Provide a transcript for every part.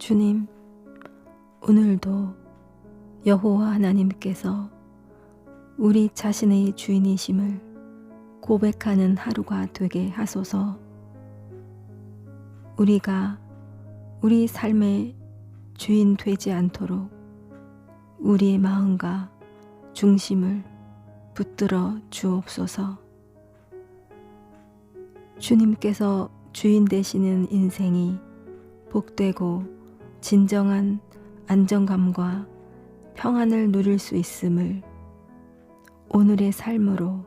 주님, 오늘도 여호와 하나님께서 우리 자신의 주인이심을 고백하는 하루가 되게 하소서. 우리가 우리 삶의 주인 되지 않도록 우리의 마음과 중심을 붙들어 주옵소서. 주님께서 주인 되시는 인생이 복되고 진정한 안정감과 평안을 누릴 수 있음을 오늘의 삶으로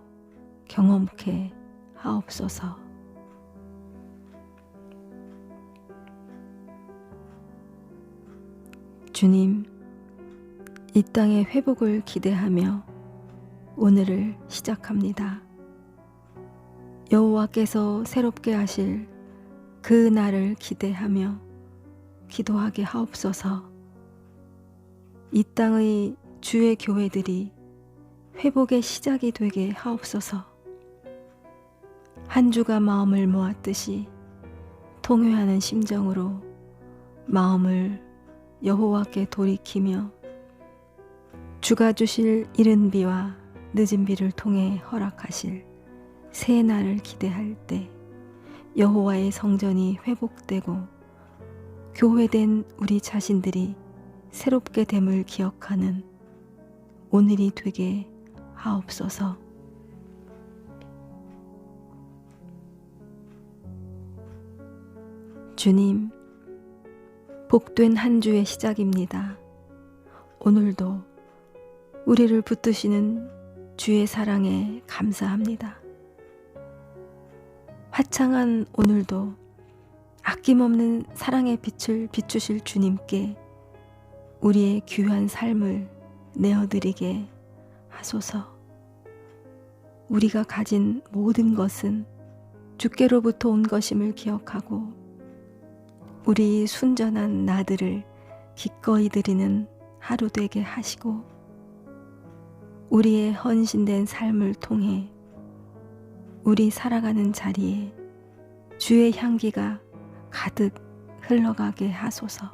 경험케 하옵소서. 주님, 이 땅의 회복을 기대하며 오늘을 시작합니다. 여호와께서 새롭게 하실 그 날을 기대하며 기도하게 하옵소서. 이 땅의 주의 교회들이 회복의 시작이 되게 하옵소서. 한 주가 마음을 모았듯이 통회하는 심정으로 마음을 여호와께 돌이키며 주가 주실 이른 비와 늦은 비를 통해 허락하실 새 날을 기대할 때 여호와의 성전이 회복되고 교회된 우리 자신들이 새롭게 됨을 기억하는 오늘이 되게 하옵소서. 주님, 복된 한 주의 시작입니다. 오늘도 우리를 붙드시는 주의 사랑에 감사합니다. 화창한 오늘도 아낌없는 사랑의 빛을 비추실 주님께 우리의 귀한 삶을 내어드리게 하소서. 우리가 가진 모든 것은 주께로부터 온 것임을 기억하고 우리 순전한 나들을 기꺼이 드리는 하루 되게 하시고 우리의 헌신된 삶을 통해 우리 살아가는 자리에 주의 향기가 가득 흘러가게 하소서.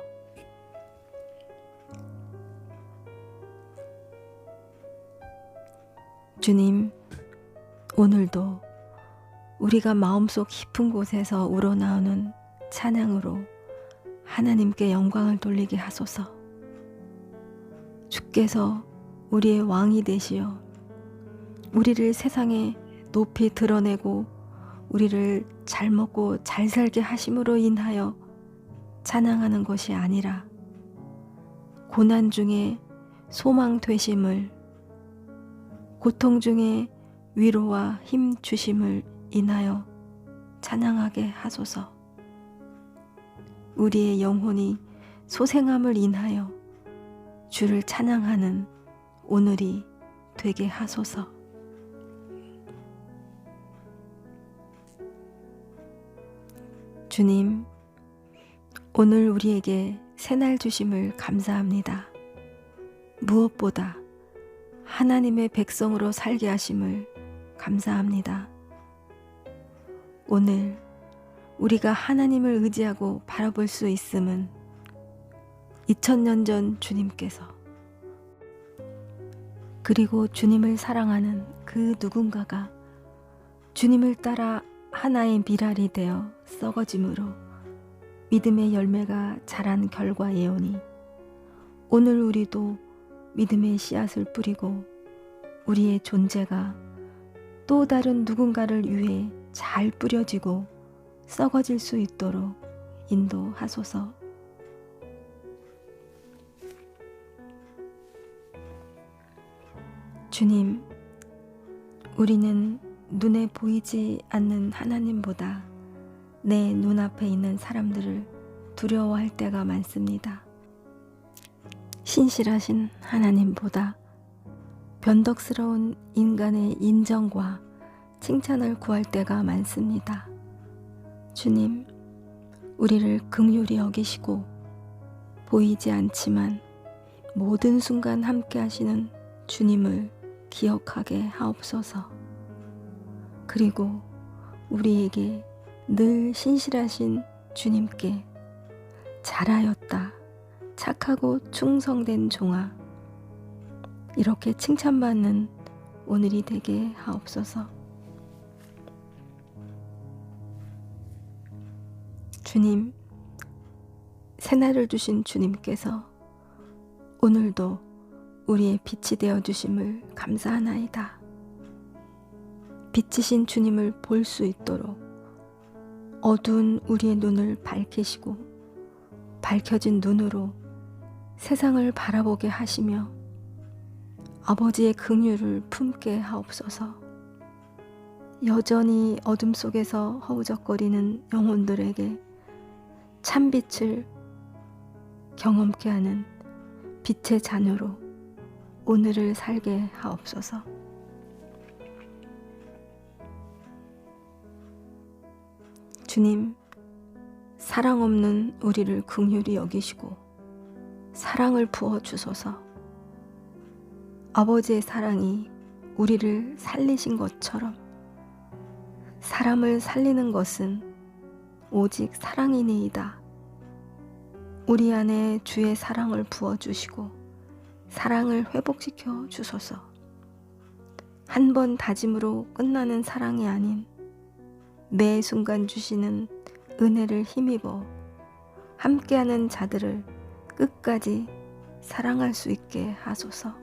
주님, 오늘도 우리가 마음속 깊은 곳에서 우러나오는 찬양으로 하나님께 영광을 돌리게 하소서. 주께서 우리의 왕이 되시어 우리를 세상에 높이 드러내고 우리를 잘 먹고 잘 살게 하심으로 인하여 찬양하는 것이 아니라 고난 중에 소망 되심을, 고통 중에 위로와 힘 주심을 인하여 찬양하게 하소서. 우리의 영혼이 소생함을 인하여 주를 찬양하는 오늘이 되게 하소서. 주님, 오늘 우리에게 새날 주심을 감사합니다. 무엇보다 하나님의 백성으로 살게 하심을 감사합니다. 오늘 우리가 하나님을 의지하고 바라볼 수 있음은 2000년 전 주님께서 그리고 주님을 사랑하는 그 누군가가 주님을 따라 하나의 미랄이 되어 썩어짐으로 믿음의 열매가 자란 결과예오니 오늘 우리도 믿음의 씨앗을 뿌리고 우리의 존재가 또 다른 누군가를 위해 잘 뿌려지고 썩어질 수 있도록 인도하소서. 주님, 우리는 눈에 보이지 않는 하나님보다 내 눈앞에 있는 사람들을 두려워할 때가 많습니다. 신실하신 하나님보다 변덕스러운 인간의 인정과 칭찬을 구할 때가 많습니다. 주님, 우리를 긍휼히 여기시고 보이지 않지만 모든 순간 함께 하시는 주님을 기억하게 하옵소서. 그리고 우리에게 늘 신실하신 주님께 잘하였다. 착하고 충성된 종아. 이렇게 칭찬받는 오늘이 되게 하옵소서. 주님, 새날을 주신 주님께서 오늘도 우리의 빛이 되어 주심을 감사하나이다. 빛이신 주님을 볼 수 있도록 어두운 우리의 눈을 밝히시고 밝혀진 눈으로 세상을 바라보게 하시며 아버지의 긍휼을 품게 하옵소서. 여전히 어둠 속에서 허우적거리는 영혼들에게 참빛을 경험케 하는 빛의 자녀로 오늘을 살게 하옵소서. 주님, 사랑 없는 우리를 긍휼히 여기시고 사랑을 부어 주소서. 아버지의 사랑이 우리를 살리신 것처럼 사람을 살리는 것은 오직 사랑이니이다. 우리 안에 주의 사랑을 부어주시고 사랑을 회복시켜 주소서. 한 번 다짐으로 끝나는 사랑이 아닌 매 순간 주시는 은혜를 힘입어 함께하는 자들을 끝까지 사랑할 수 있게 하소서.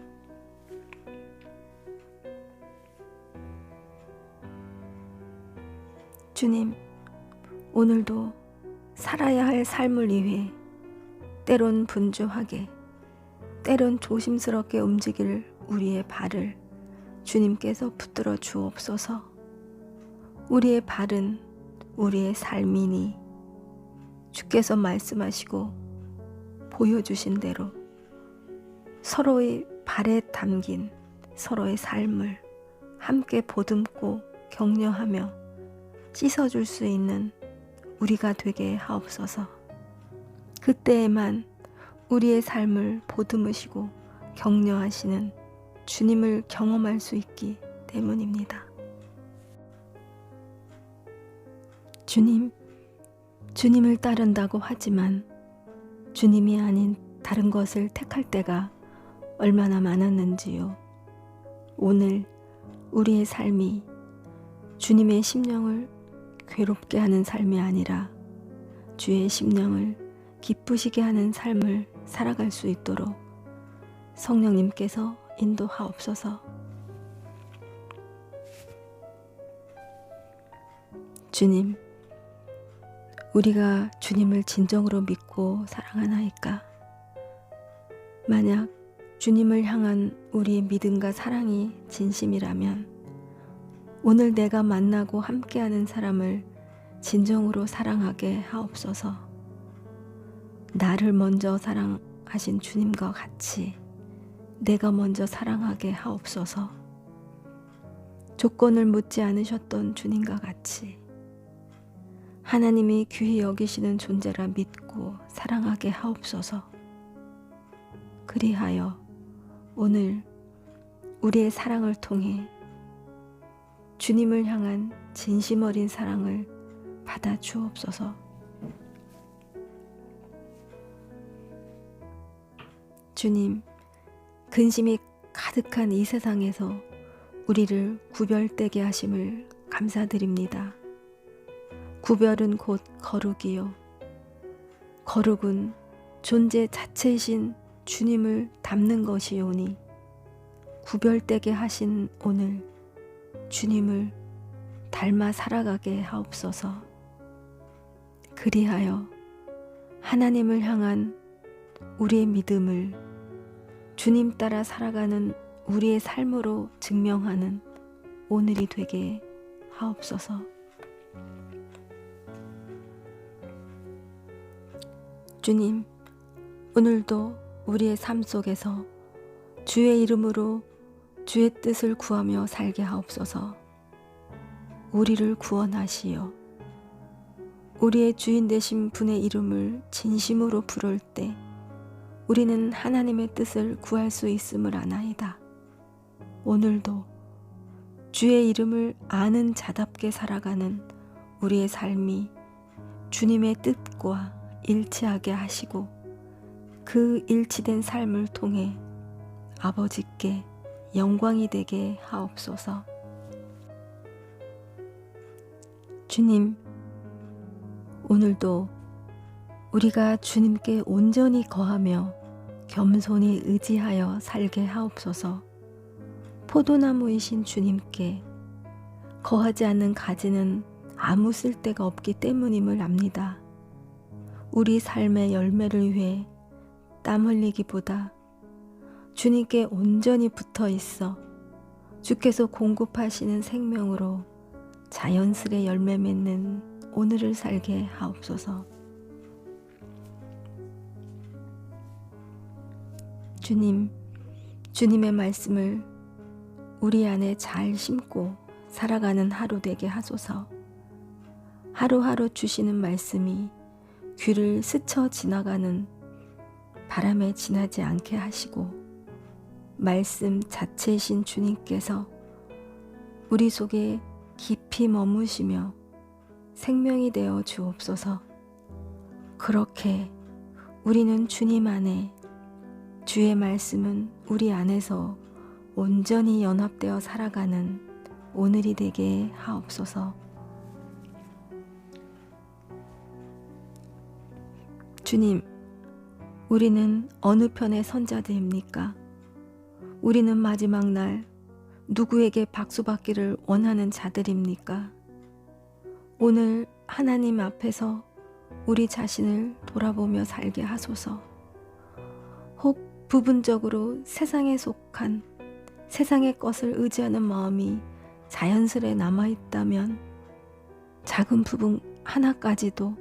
주님, 오늘도 살아야 할 삶을 위해 때론 분주하게, 때론 조심스럽게 움직일 우리의 발을 주님께서 붙들어 주옵소서. 우리의 발은 우리의 삶이니 주께서 말씀하시고 보여주신 대로 서로의 발에 담긴 서로의 삶을 함께 보듬고 격려하며 씻어줄 수 있는 우리가 되게 하옵소서. 그때에만 우리의 삶을 보듬으시고 격려하시는 주님을 경험할 수 있기 때문입니다. 주님을 따른다고 하지만 주님이 아닌 다른 것을 택할 때가 얼마나 많았는지요. 오늘 우리의 삶이 주님의 심령을 괴롭게 하는 삶이 아니라 주의 심령을 기쁘시게 하는 삶을 살아갈 수 있도록 성령님께서 인도하옵소서. 주님, 우리가 주님을 진정으로 믿고 사랑하나이까? 만약 주님을 향한 우리의 믿음과 사랑이 진심이라면 오늘 내가 만나고 함께하는 사람을 진정으로 사랑하게 하옵소서. 나를 먼저 사랑하신 주님과 같이 내가 먼저 사랑하게 하옵소서. 조건을 묻지 않으셨던 주님과 같이 하나님이 귀히 여기시는 존재라 믿고 사랑하게 하옵소서. 그리하여 오늘 우리의 사랑을 통해 주님을 향한 진심 어린 사랑을 받아 주옵소서. 주님, 근심이 가득한 이 세상에서 우리를 구별되게 하심을 감사드립니다. 구별은 곧 거룩이요. 거룩은 존재 자체이신 주님을 닮는 것이오니 구별되게 하신 오늘 주님을 닮아 살아가게 하옵소서. 그리하여 하나님을 향한 우리의 믿음을 주님 따라 살아가는 우리의 삶으로 증명하는 오늘이 되게 하옵소서. 주님, 오늘도 우리의 삶 속에서 주의 이름으로 주의 뜻을 구하며 살게 하옵소서. 우리를 구원하시어 우리의 주인 되신 분의 이름을 진심으로 부를 때 우리는 하나님의 뜻을 구할 수 있음을 아나이다. 오늘도 주의 이름을 아는 자답게 살아가는 우리의 삶이 주님의 뜻과 일치하게 하시고 그 일치된 삶을 통해 아버지께 영광이 되게 하옵소서. 주님, 오늘도 우리가 주님께 온전히 거하며 겸손히 의지하여 살게 하옵소서. 포도나무이신 주님께 거하지 않는 가지는 아무 쓸데가 없기 때문임을 압니다. 우리 삶의 열매를 위해 땀 흘리기보다 주님께 온전히 붙어 있어 주께서 공급하시는 생명으로 자연스레 열매 맺는 오늘을 살게 하옵소서. 주님, 주님의 말씀을 우리 안에 잘 심고 살아가는 하루 되게 하소서. 하루하루 주시는 말씀이 귀를 스쳐 지나가는 바람에 지나지 않게 하시고 말씀 자체이신 주님께서 우리 속에 깊이 머무시며 생명이 되어 주옵소서. 그렇게 우리는 주님 안에, 주의 말씀은 우리 안에서 온전히 연합되어 살아가는 오늘이 되게 하옵소서. 주님, 우리는 어느 편의 선자들입니까? 우리는 마지막 날 누구에게 박수받기를 원하는 자들입니까? 오늘 하나님 앞에서 우리 자신을 돌아보며 살게 하소서. 혹 부분적으로 세상에 속한 세상의 것을 의지하는 마음이 자연스레 남아있다면 작은 부분 하나까지도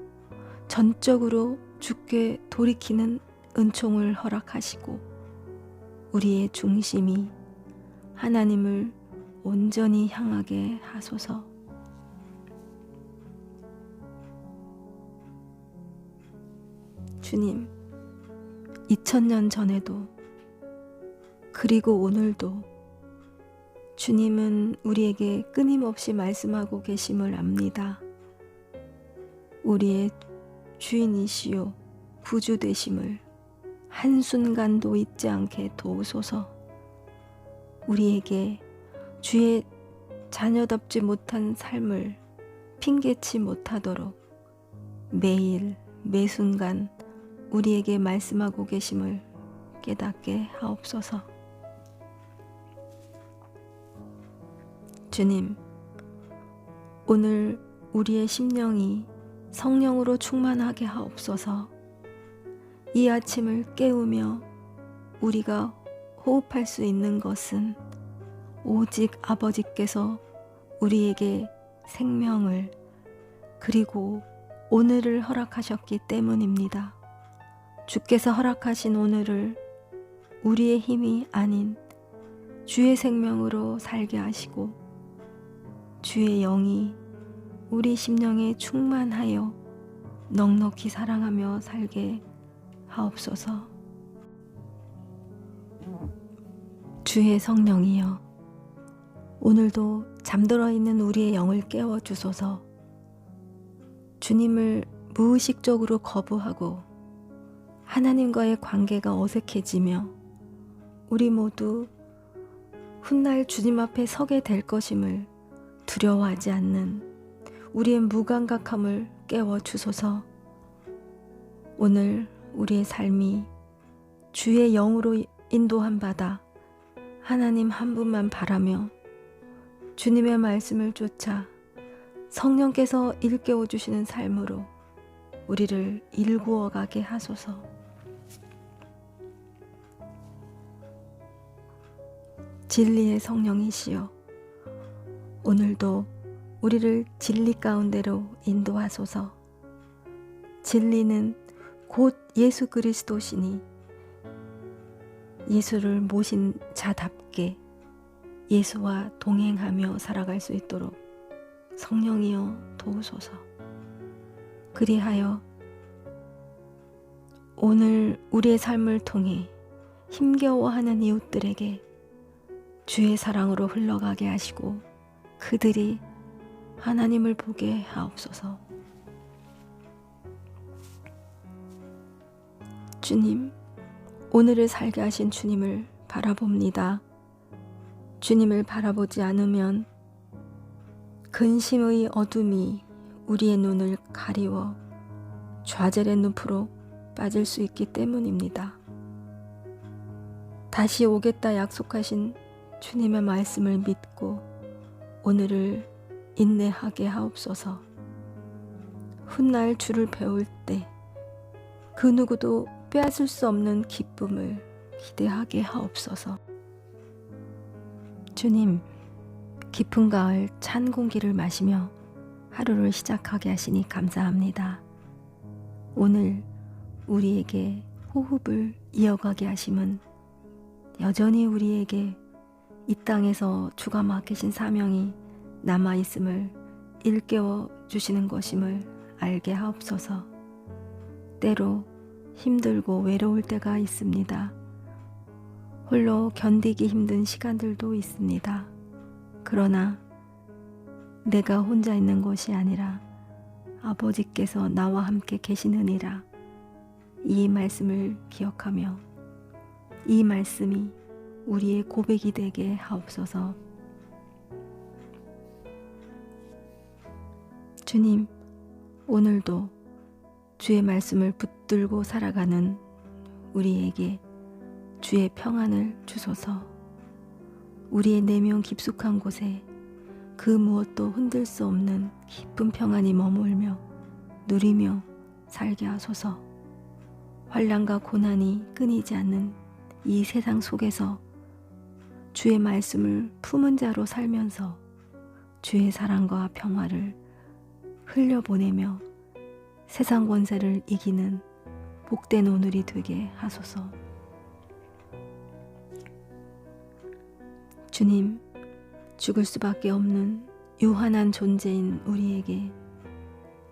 전적으로 주께 돌이키는 은총을 허락하시고 우리의 중심이 하나님을 온전히 향하게 하소서. 주님, 2000년 전에도 그리고 오늘도 주님은 우리에게 끊임없이 말씀하고 계심을 압니다. 우리의 주인이시요 구주 되심을 한순간도 잊지 않게 도우소서. 우리에게 주의 자녀답지 못한 삶을 핑계치 못하도록 매일 매순간 우리에게 말씀하고 계심을 깨닫게 하옵소서. 주님, 오늘 우리의 심령이 성령으로 충만하게 하옵소서. 이 아침을 깨우며 우리가 호흡할 수 있는 것은 오직 아버지께서 우리에게 생명을 그리고 오늘을 허락하셨기 때문입니다. 주께서 허락하신 오늘을 우리의 힘이 아닌 주의 생명으로 살게 하시고 주의 영이 우리 심령에 충만하여 넉넉히 사랑하며 살게 하옵소서. 주의 성령이여, 오늘도 잠들어 있는 우리의 영을 깨워 주소서. 주님을 무의식적으로 거부하고 하나님과의 관계가 어색해지며 우리 모두 훗날 주님 앞에 서게 될 것임을 두려워하지 않는 우리의 무감각함을 깨워 주소서. 오늘 우리의 삶이 주의 영으로 인도함 받아 하나님 한 분만 바라며 주님의 말씀을 쫓아 성령께서 일깨워 주시는 삶으로 우리를 일구어 가게 하소서. 진리의 성령이시여, 오늘도 우리를 진리 가운데로 인도하소서. 진리는 곧 예수 그리스도시니 예수를 모신 자답게 예수와 동행하며 살아갈 수 있도록 성령이여 도우소서. 그리하여 오늘 우리의 삶을 통해 힘겨워하는 이웃들에게 주의 사랑으로 흘러가게 하시고 그들이 하나님을 보게 하옵소서. 주님, 오늘을 살게 하신 주님을 바라봅니다. 주님을 바라보지 않으면 근심의 어둠이 우리의 눈을 가리워 좌절의 늪으로 빠질 수 있기 때문입니다. 다시 오겠다 약속하신 주님의 말씀을 믿고 오늘을 인내하게 하옵소서. 훗날 주를 배울 때 그 누구도 빼앗을 수 없는 기쁨을 기대하게 하옵소서. 주님, 깊은 가을 찬 공기를 마시며 하루를 시작하게 하시니 감사합니다. 오늘 우리에게 호흡을 이어가게 하심은 여전히 우리에게 이 땅에서 주가 맡기신 사명이 남아있음을 일깨워 주시는 것임을 알게 하옵소서. 때로 힘들고 외로울 때가 있습니다. 홀로 견디기 힘든 시간들도 있습니다. 그러나 내가 혼자 있는 것이 아니라 아버지께서 나와 함께 계시느니라. 이 말씀을 기억하며 이 말씀이 우리의 고백이 되게 하옵소서. 주님, 오늘도 주의 말씀을 붙들고 살아가는 우리에게 주의 평안을 주소서. 우리의 내면 깊숙한 곳에 그 무엇도 흔들 수 없는 깊은 평안이 머물며 누리며 살게 하소서. 환난과 고난이 끊이지 않는 이 세상 속에서 주의 말씀을 품은 자로 살면서 주의 사랑과 평화를 흘려보내며 세상 권세를 이기는 복된 오늘이 되게 하소서. 주님, 죽을 수밖에 없는 유한한 존재인 우리에게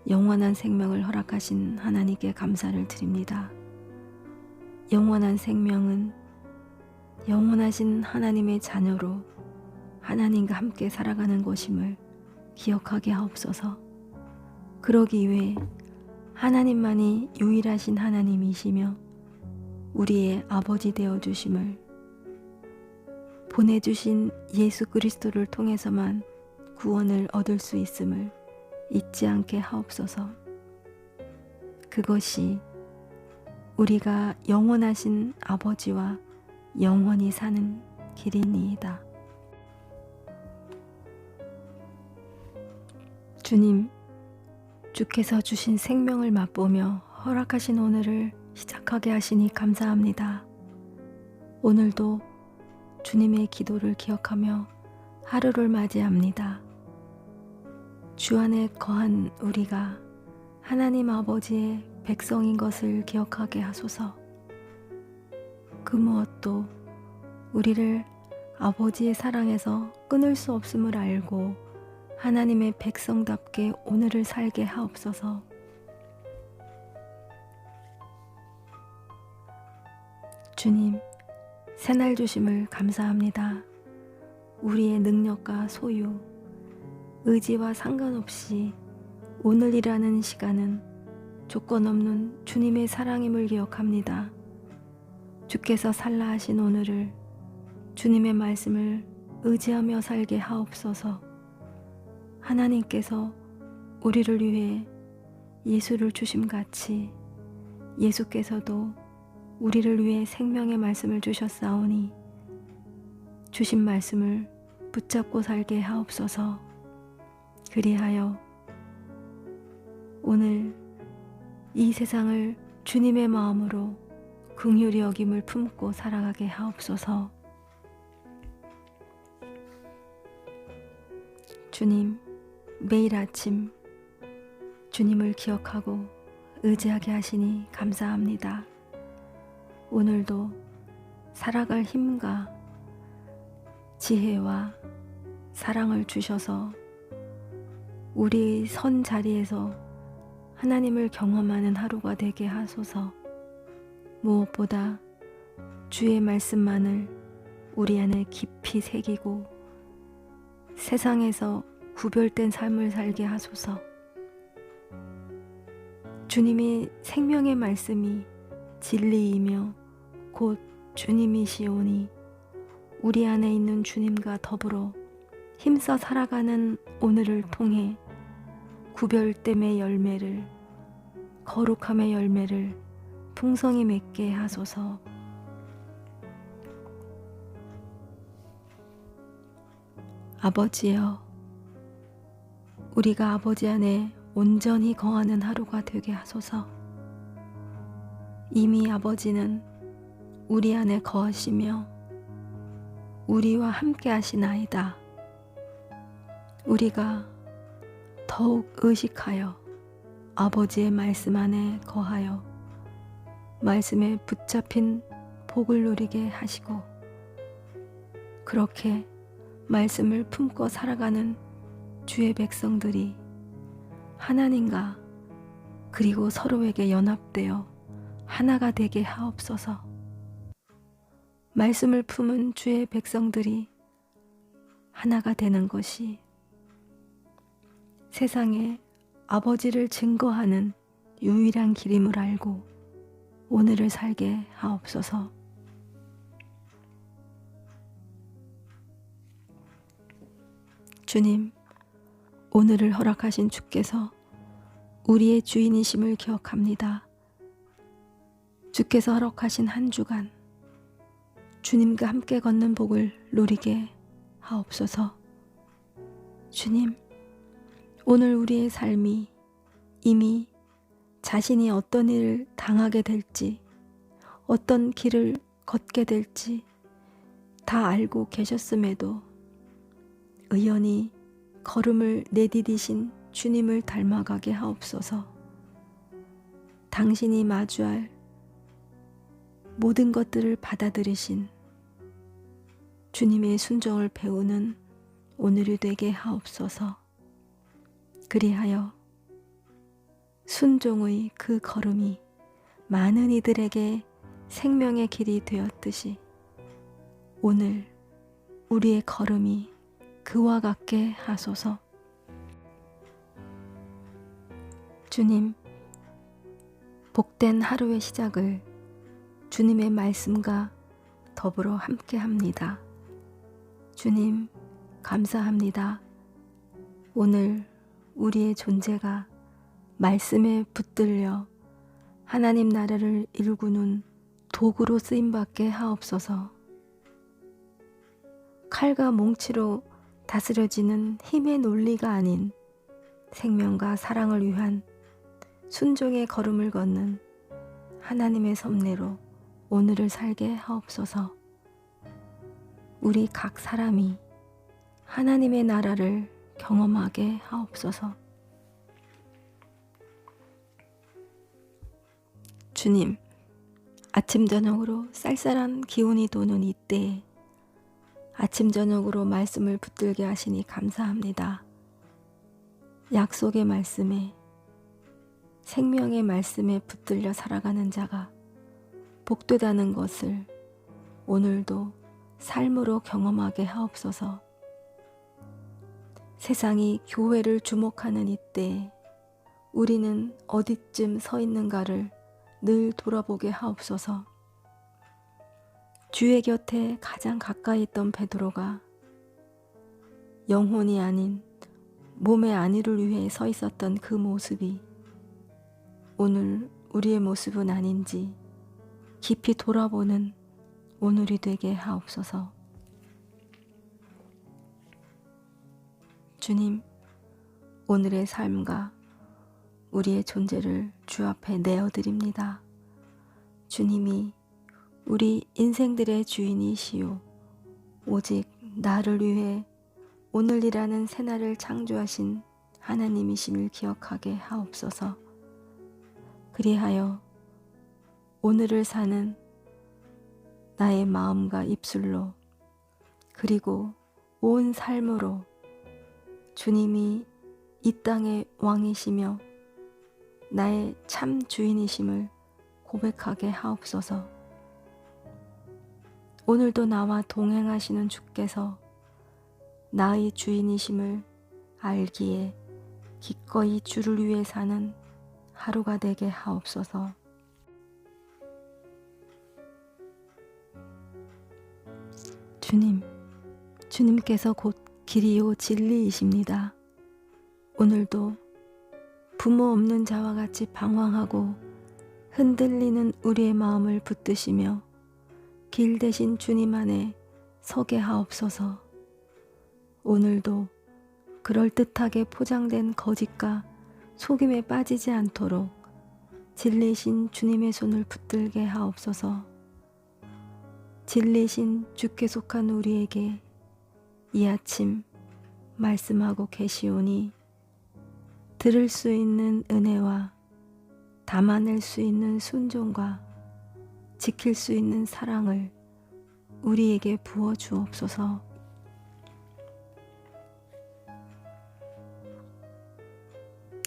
영원한 생명을 허락하신 하나님께 감사를 드립니다. 영원한 생명은 영원하신 하나님의 자녀로 하나님과 함께 살아가는 것임을 기억하게 하옵소서. 그러기 위해 하나님만이 유일하신 하나님이시며 우리의 아버지 되어 주심을 보내주신 예수 그리스도를 통해서만 구원을 얻을 수 있음을 잊지 않게 하옵소서. 그것이 우리가 영원하신 아버지와 영원히 사는 길이니이다. 주님, 주께서 주신 생명을 맛보며 허락하신 오늘을 시작하게 하시니 감사합니다. 오늘도 주님의 기도를 기억하며 하루를 맞이합니다. 주 안에 거한 우리가 하나님 아버지의 백성인 것을 기억하게 하소서. 그 무엇도 우리를 아버지의 사랑에서 끊을 수 없음을 알고 하나님의 백성답게 오늘을 살게 하옵소서. 주님, 새날 주심을 감사합니다. 우리의 능력과 소유, 의지와 상관없이 오늘이라는 시간은 조건 없는 주님의 사랑임을 기억합니다. 주께서 살라 하신 오늘을 주님의 말씀을 의지하며 살게 하옵소서. 하나님께서 우리를 위해 예수를 주심같이 예수께서도 우리를 위해 생명의 말씀을 주셨사오니 주신 말씀을 붙잡고 살게 하옵소서. 그리하여 오늘 이 세상을 주님의 마음으로 긍휼히 여김을 품고 살아가게 하옵소서. 주님, 매일 아침 주님을 기억하고 의지하게 하시니 감사합니다. 오늘도 살아갈 힘과 지혜와 사랑을 주셔서 우리 선 자리에서 하나님을 경험하는 하루가 되게 하소서. 무엇보다 주의 말씀만을 우리 안에 깊이 새기고 세상에서 구별된 삶을 살게 하소서. 주님이 생명의 말씀이 진리이며 곧 주님이시오니 우리 안에 있는 주님과 더불어 힘써 살아가는 오늘을 통해 구별됨의 열매를, 거룩함의 열매를 풍성히 맺게 하소서. 아버지여, 우리가 아버지 안에 온전히 거하는 하루가 되게 하소서. 이미 아버지는 우리 안에 거하시며 우리와 함께 하시나이다. 우리가 더욱 의식하여 아버지의 말씀 안에 거하여 말씀에 붙잡힌 복을 누리게 하시고, 그렇게 말씀을 품고 살아가는 주의 백성들이 하나님과 그리고 서로에게 연합되어 하나가 되게 하옵소서. 말씀을 품은 주의 백성들이 하나가 되는 것이 세상에 아버지를 증거하는 유일한 길임을 알고 오늘을 살게 하옵소서. 주님, 오늘을 허락하신 주께서 우리의 주인이심을 기억합니다. 주께서 허락하신 한 주간 주님과 함께 걷는 복을 누리게 하옵소서. 주님, 오늘 우리의 삶이 이미 자신이 어떤 일을 당하게 될지, 어떤 길을 걷게 될지 다 알고 계셨음에도 의연히 걸음을 내디디신 주님을 닮아가게 하옵소서. 당신이 마주할 모든 것들을 받아들이신 주님의 순종을 배우는 오늘이 되게 하옵소서. 그리하여 순종의 그 걸음이 많은 이들에게 생명의 길이 되었듯이 오늘 우리의 걸음이 그와 같게 하소서. 주님, 복된 하루의 시작을 주님의 말씀과 더불어 함께 합니다. 주님, 감사합니다. 오늘 우리의 존재가 말씀에 붙들려 하나님 나라를 일구는 도구로 쓰임받게 하옵소서. 칼과 몽치로 다스려지는 힘의 논리가 아닌 생명과 사랑을 위한 순종의 걸음을 걷는 하나님의 섭리로 오늘을 살게 하옵소서. 우리 각 사람이 하나님의 나라를 경험하게 하옵소서. 주님, 아침 저녁으로 쌀쌀한 기운이 도는 이때에 아침 저녁으로 말씀을 붙들게 하시니 감사합니다. 약속의 말씀에, 생명의 말씀에 붙들려 살아가는 자가 복되다는 것을 오늘도 삶으로 경험하게 하옵소서. 세상이 교회를 주목하는 이때에 우리는 어디쯤 서 있는가를 늘 돌아보게 하옵소서. 주의 곁에 가장 가까이 있던 베드로가 영혼이 아닌 몸의 안위를 위해 서 있었던 그 모습이 오늘 우리의 모습은 아닌지 깊이 돌아보는 오늘이 되게 하옵소서. 주님, 오늘의 삶과 우리의 존재를 주 앞에 내어드립니다. 주님이 우리 인생들의 주인이시오. 오직 나를 위해 오늘이라는 새날을 창조하신 하나님이심을 기억하게 하옵소서. 그리하여 오늘을 사는 나의 마음과 입술로 그리고 온 삶으로 주님이 이 땅의 왕이시며 나의 참 주인이심을 고백하게 하옵소서. 오늘도 나와 동행하시는 주께서 나의 주인이심을 알기에 기꺼이 주를 위해 사는 하루가 되게 하옵소서. 주님, 주님께서 곧 길이요 진리이십니다. 오늘도 부모 없는 자와 같이 방황하고 흔들리는 우리의 마음을 붙드시며 길 대신 주님 안에 서게 하옵소서. 오늘도 그럴듯하게 포장된 거짓과 속임에 빠지지 않도록 진리신 주님의 손을 붙들게 하옵소서. 진리신 주께 속한 우리에게 이 아침 말씀하고 계시오니 들을 수 있는 은혜와 담아낼 수 있는 순종과 지킬 수 있는 사랑을 우리에게 부어 주옵소서.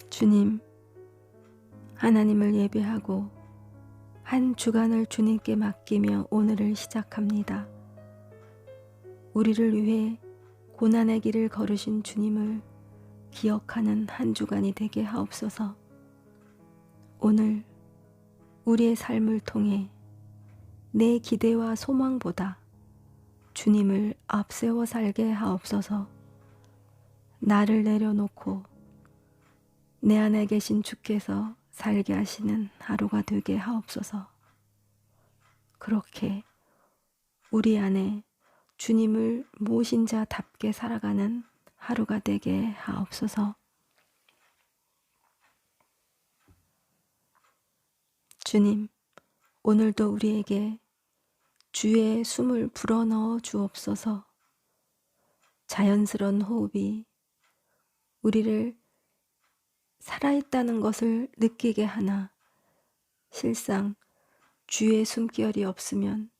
주님, 하나님을 예배하고 한 주간을 주님께 맡기며 오늘을 시작합니다. 우리를 위해 고난의 길을 걸으신 주님을 기억하는 한 주간이 되게 하옵소서. 오늘 우리의 삶을 통해 내 기대와 소망보다 주님을 앞세워 살게 하옵소서. 나를 내려놓고 내 안에 계신 주께서 살게 하시는 하루가 되게 하옵소서. 그렇게 우리 안에 주님을 모신 자답게 살아가는 하루가 되게 하옵소서. 주님, 오늘도 우리에게 주의 숨을 불어넣어 주옵소서. 자연스러운 호흡이 우리를 살아있다는 것을 느끼게 하나 실상 주의 숨결이 없으면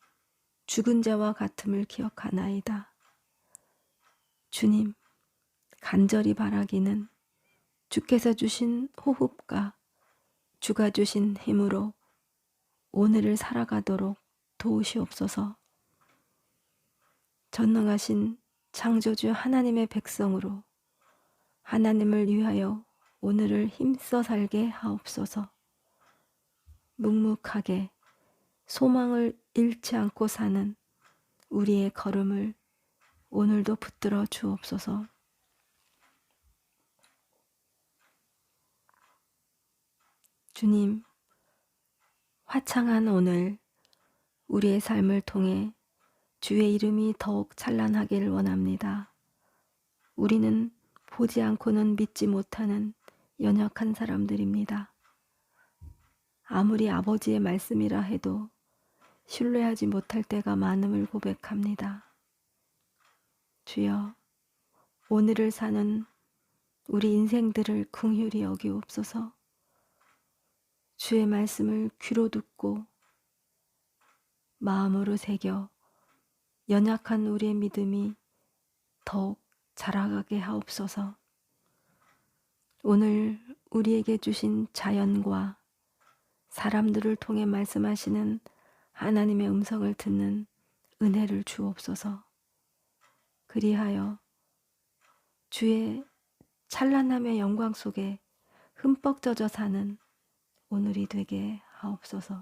죽은 자와 같음을 기억하나이다. 주님, 간절히 바라기는 주께서 주신 호흡과 주가 주신 힘으로 오늘을 살아가도록 도우시옵소서. 전능하신 창조주 하나님의 백성으로 하나님을 위하여 오늘을 힘써 살게 하옵소서. 묵묵하게 소망을 잃지 않고 사는 우리의 걸음을 오늘도 붙들어 주옵소서. 주님, 화창한 오늘 우리의 삶을 통해 주의 이름이 더욱 찬란하길 원합니다. 우리는 보지 않고는 믿지 못하는 연약한 사람들입니다. 아무리 아버지의 말씀이라 해도 신뢰하지 못할 때가 많음을 고백합니다. 주여, 오늘을 사는 우리 인생들을 긍휼히 여기옵소서. 주의 말씀을 귀로 듣고 마음으로 새겨 연약한 우리의 믿음이 더욱 자라가게 하옵소서. 오늘 우리에게 주신 자연과 사람들을 통해 말씀하시는 하나님의 음성을 듣는 은혜를 주옵소서. 그리하여 주의 찬란함의 영광 속에 흠뻑 젖어 사는 오늘이 되게 하옵소서.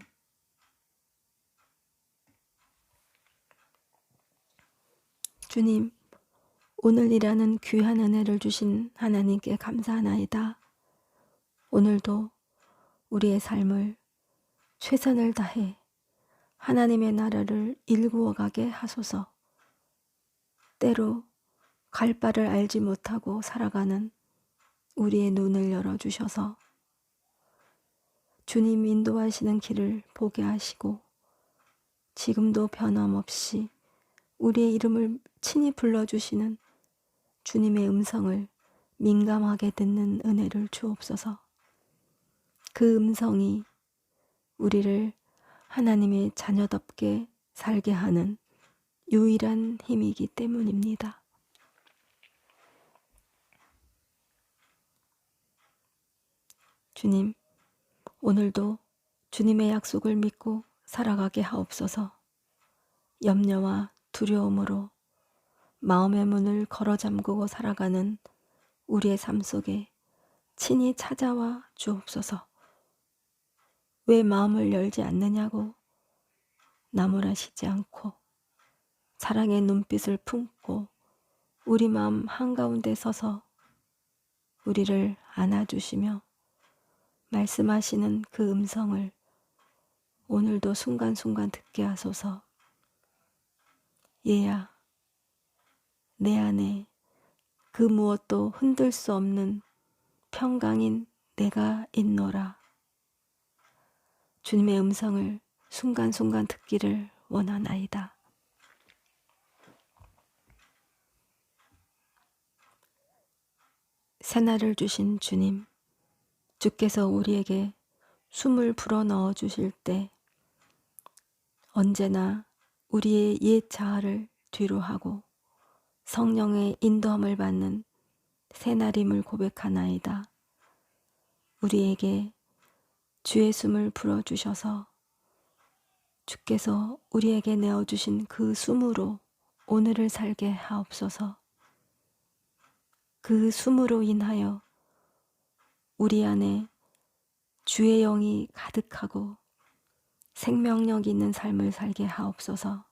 주님, 오늘이라는 귀한 은혜를 주신 하나님께 감사하나이다. 오늘도 우리의 삶을 최선을 다해 하나님의 나라를 일구어가게 하소서. 때로 갈 바를 알지 못하고 살아가는 우리의 눈을 열어주셔서 주님 인도하시는 길을 보게 하시고 지금도 변함없이 우리의 이름을 친히 불러주시는 주님의 음성을 민감하게 듣는 은혜를 주옵소서. 그 음성이 우리를 하나님의 자녀답게 살게 하는 유일한 힘이기 때문입니다. 주님, 오늘도 주님의 약속을 믿고 살아가게 하옵소서. 염려와 두려움으로 마음의 문을 걸어 잠그고 살아가는 우리의 삶 속에 친히 찾아와 주옵소서. 왜 마음을 열지 않느냐고 나무라시지 않고 사랑의 눈빛을 품고 우리 마음 한가운데 서서 우리를 안아주시며 말씀하시는 그 음성을 오늘도 순간순간 듣게 하소서. 얘야, 내 안에 그 무엇도 흔들 수 없는 평강인 내가 있노라. 주님의 음성을 순간순간 듣기를 원하나이다. 새날을 주신 주님, 주께서 우리에게 숨을 불어넣어 주실 때 언제나 우리의 옛 자아를 뒤로 하고 성령의 인도함을 받는 새날임을 고백하나이다. 우리에게 주의 숨을 불어주셔서 주께서 우리에게 내어주신 그 숨으로 오늘을 살게 하옵소서. 그 숨으로 인하여 우리 안에 주의 영이 가득하고 생명력 있는 삶을 살게 하옵소서.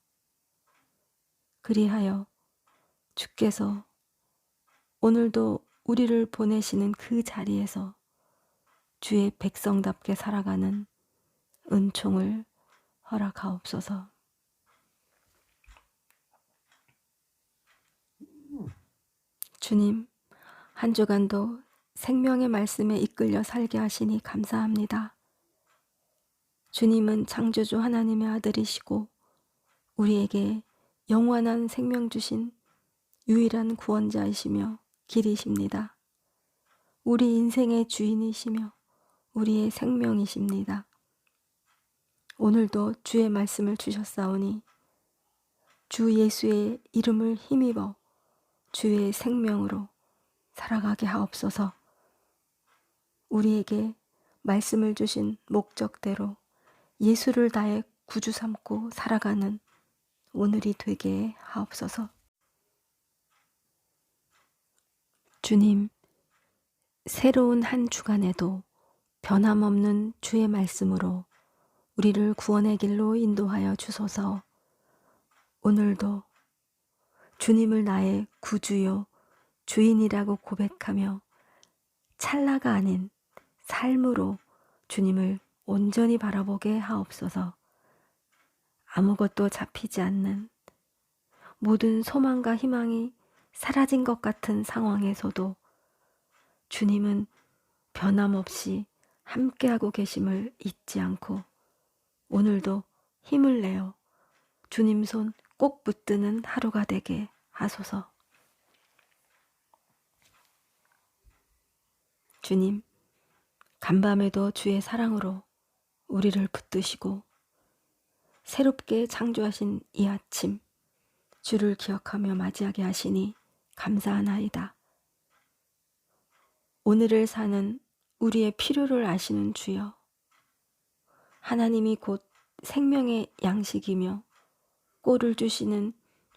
그리하여 주께서 오늘도 우리를 보내시는 그 자리에서 주의 백성답게 살아가는 은총을 허락하옵소서. 주님, 한 주간도 생명의 말씀에 이끌려 살게 하시니 감사합니다. 주님은 창조주 하나님의 아들이시고 우리에게 영원한 생명 주신 유일한 구원자이시며 길이십니다. 우리 인생의 주인이시며 우리의 생명이십니다. 오늘도 주의 말씀을 주셨사오니 주 예수의 이름을 힘입어 주의 생명으로 살아가게 하옵소서. 우리에게 말씀을 주신 목적대로 예수를 나의 구주 삼고 살아가는 오늘이 되게 하옵소서. 주님, 새로운 한 주간에도 변함없는 주의 말씀으로 우리를 구원의 길로 인도하여 주소서. 오늘도 주님을 나의 구주요 주인이라고 고백하며 찰나가 아닌 삶으로 주님을 온전히 바라보게 하옵소서. 아무것도 잡히지 않는 모든 소망과 희망이 사라진 것 같은 상황에서도 주님은 변함없이 함께하고 계심을 잊지 않고 오늘도 힘을 내어 주님 손 꼭 붙드는 하루가 되게 하소서. 주님, 간밤에도 주의 사랑으로 우리를 붙드시고 새롭게 창조하신 이 아침 주를 기억하며 맞이하게 하시니 감사하나이다. 오늘을 사는 우리의 필요를 아시는 주여, 하나님이 곧 생명의 양식이며 꼴을 주시는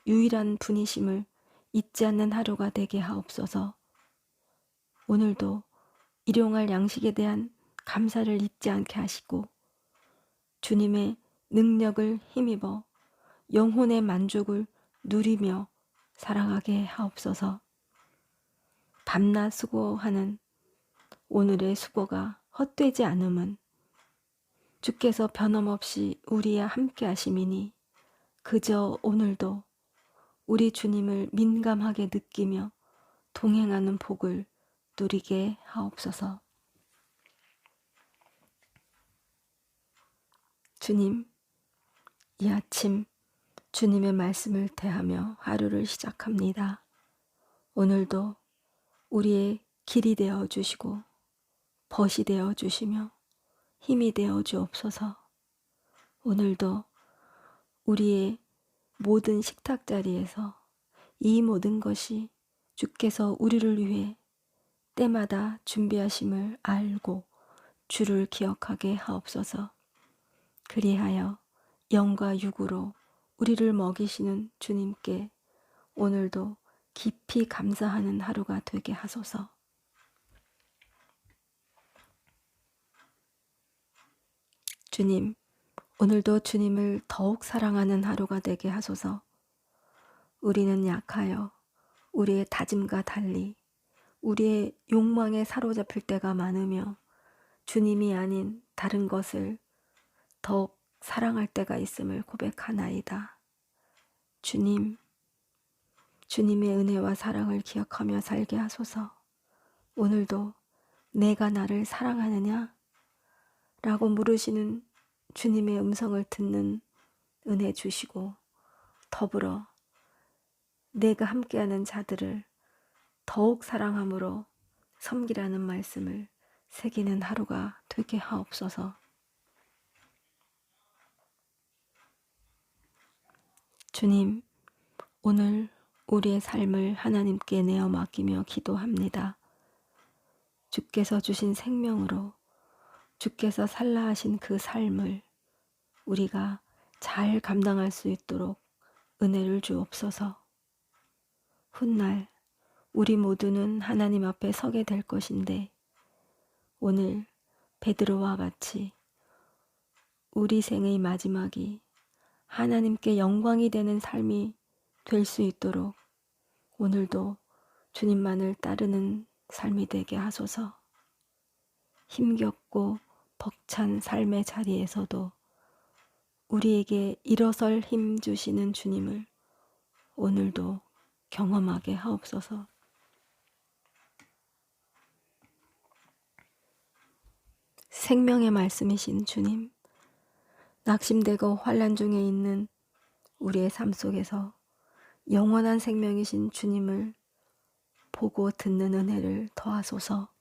유일한 분이심을 잊지 않는 하루가 되게 하옵소서. 오늘도 일용할 양식에 대한 감사를 잊지 않게 하시고 주님의 능력을 힘입어 영혼의 만족을 누리며 살아가게 하옵소서. 밤낮 수고하는 오늘의 수고가 헛되지 않음은 주께서 변함없이 우리와 함께 하심이니 그저 오늘도 우리 주님을 민감하게 느끼며 동행하는 복을 누리게 하옵소서. 주님, 이 아침 주님의 말씀을 대하며 하루를 시작합니다. 오늘도 우리의 길이 되어 주시고 벗이 되어 주시며 힘이 되어 주옵소서. 오늘도 우리의 모든 식탁 자리에서 이 모든 것이 주께서 우리를 위해 때마다 준비하심을 알고 주를 기억하게 하옵소서. 그리하여 영과 육으로 우리를 먹이시는 주님께 오늘도 깊이 감사하는 하루가 되게 하소서. 주님, 오늘도 주님을 더욱 사랑하는 하루가 되게 하소서. 우리는 약하여 우리의 다짐과 달리 우리의 욕망에 사로잡힐 때가 많으며 주님이 아닌 다른 것을 더욱 사랑할 때가 있음을 고백하나이다. 주님, 주님의 은혜와 사랑을 기억하며 살게 하소서. 오늘도 내가 나를 사랑하느냐? 라고 물으시는 주님의 음성을 듣는 은혜 주시고, 더불어 내가 함께하는 자들을 더욱 사랑함으로 섬기라는 말씀을 새기는 하루가 되게 하옵소서. 주님, 오늘 우리의 삶을 하나님께 내어 맡기며 기도합니다. 주께서 주신 생명으로 주께서 살라 하신 그 삶을 우리가 잘 감당할 수 있도록 은혜를 주옵소서. 훗날 우리 모두는 하나님 앞에 서게 될 것인데 오늘 베드로와 같이 우리 생의 마지막이 하나님께 영광이 되는 삶이 될 수 있도록 오늘도 주님만을 따르는 삶이 되게 하소서. 힘겹고 벅찬 삶의 자리에서도 우리에게 일어설 힘 주시는 주님을 오늘도 경험하게 하옵소서. 생명의 말씀이신 주님, 낙심되고 환난 중에 있는 우리의 삶 속에서 영원한 생명이신 주님을 보고 듣는 은혜를 더하소서.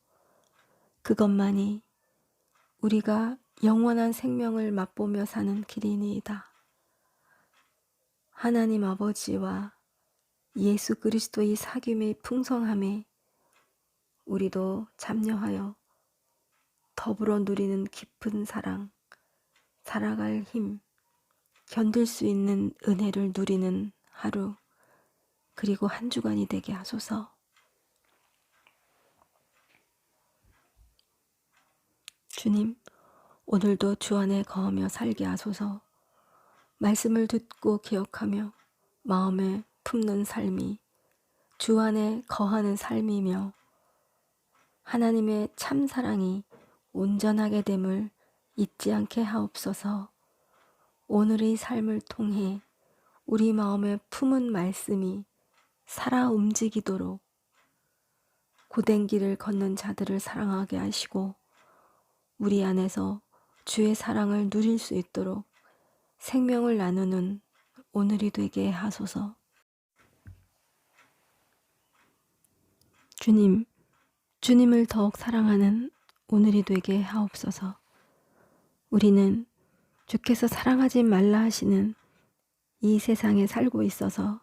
그것만이 우리가 영원한 생명을 맛보며 사는 길이니이다. 하나님 아버지와 예수 그리스도의 사귐의 풍성함에 우리도 참여하여 더불어 누리는 깊은 사랑, 살아갈 힘, 견딜 수 있는 은혜를 누리는 하루, 그리고 한 주간이 되게 하소서. 주님, 오늘도 주 안에 거하며 살게 하소서. 말씀을 듣고 기억하며 마음에 품는 삶이 주 안에 거하는 삶이며 하나님의 참 사랑이 온전하게 됨을 잊지 않게 하옵소서. 오늘의 삶을 통해 우리 마음에 품은 말씀이 살아 움직이도록 고된 길을 걷는 자들을 사랑하게 하시고 우리 안에서 주의 사랑을 누릴 수 있도록 생명을 나누는 오늘이 되게 하소서. 주님, 주님을 더욱 사랑하는 오늘이 되게 하옵소서. 우리는 주께서 사랑하지 말라 하시는 이 세상에 살고 있어서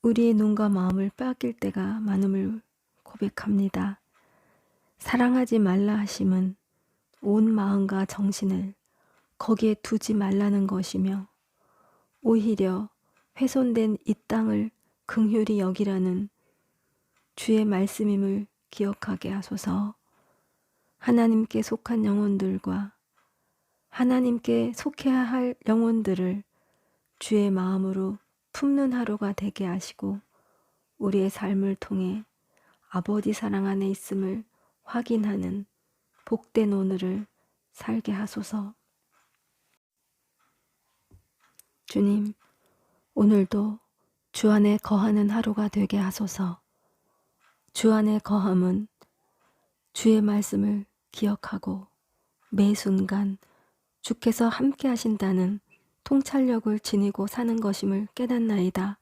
우리의 눈과 마음을 빼앗길 때가 많음을 고백합니다. 사랑하지 말라 하심은 온 마음과 정신을 거기에 두지 말라는 것이며 오히려 훼손된 이 땅을 긍휼히 여기라는 주의 말씀임을 기억하게 하소서. 하나님께 속한 영혼들과 하나님께 속해야 할 영혼들을 주의 마음으로 품는 하루가 되게 하시고 우리의 삶을 통해 아버지 사랑 안에 있음을 확인하는 복된 오늘을 살게 하소서. 주님, 오늘도 주 안에 거하는 하루가 되게 하소서. 주 안에 거함은 주의 말씀을 기억하고 매 순간 주께서 함께 하신다는 통찰력을 지니고 사는 것임을 깨닫나이다.